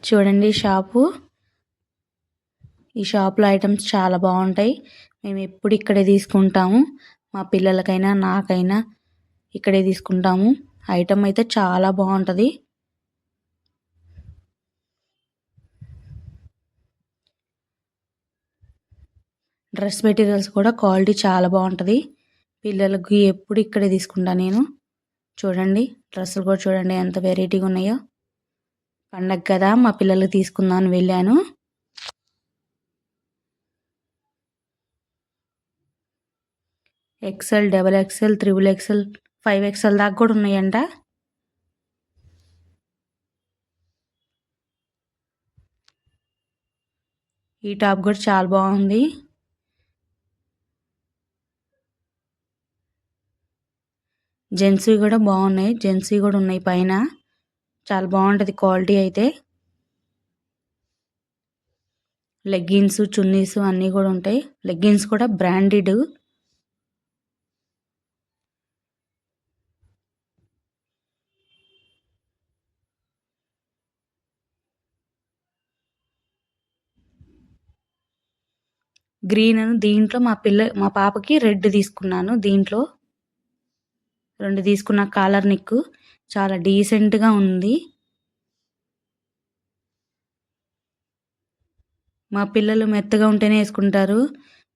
చూడండి షాపు. ఈ షాప్లో ఐటమ్స్ చాలా బాగుంటాయి. మేము ఎప్పుడు ఇక్కడే తీసుకుంటాము. మా పిల్లలకైనా నాకైనా ఇక్కడే తీసుకుంటాము. ఐటమ్ అయితే చాలా బాగుంటుంది. డ్రెస్ మెటీరియల్స్ కూడా క్వాలిటీ చాలా బాగుంటుంది. పిల్లలకి ఎప్పుడు ఇక్కడే తీసుకుంటాను నేను. చూడండి డ్రెస్సులు కూడా చూడండి ఎంత వెరైటీగా ఉన్నాయో. పండగ కదా మా పిల్లలకి తీసుకుందామని వెళ్ళాను. XL, double XL, triple XL, 5XL దాకా కూడా ఉన్నాయంట. ఈ టాప్ కూడా చాలా బాగుంది. జెంట్స్వి కూడా బాగున్నాయి. జెంట్స్వి కూడా ఉన్నాయి పైన. చాలా బాగుంటుంది క్వాలిటీ అయితే. లెగ్గిన్స్, చున్నీస్ అన్నీ కూడా ఉంటాయి. లెగ్గిన్స్ కూడా బ్రాండెడ్. గ్రీన్ దీంట్లో మా పాపకి రెడ్ తీసుకున్నాను. దీంట్లో 2 తీసుకున్న. కాలర్ నెక్ చాలా డీసెంట్గా ఉంది. మా పిల్లలు మెత్తగా ఉంటేనే వేసుకుంటారు.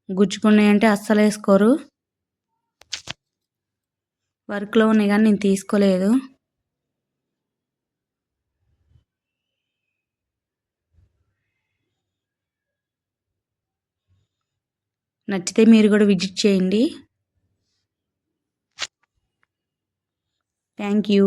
గుచ్చుకున్నాయంటే అస్సలు వేసుకోరు. వర్క్లో ఉన్నాయి కానీ నేను తీసుకోలేదు. నచ్చితే మీరు కూడా విజిట్ చేయండి. Thank you.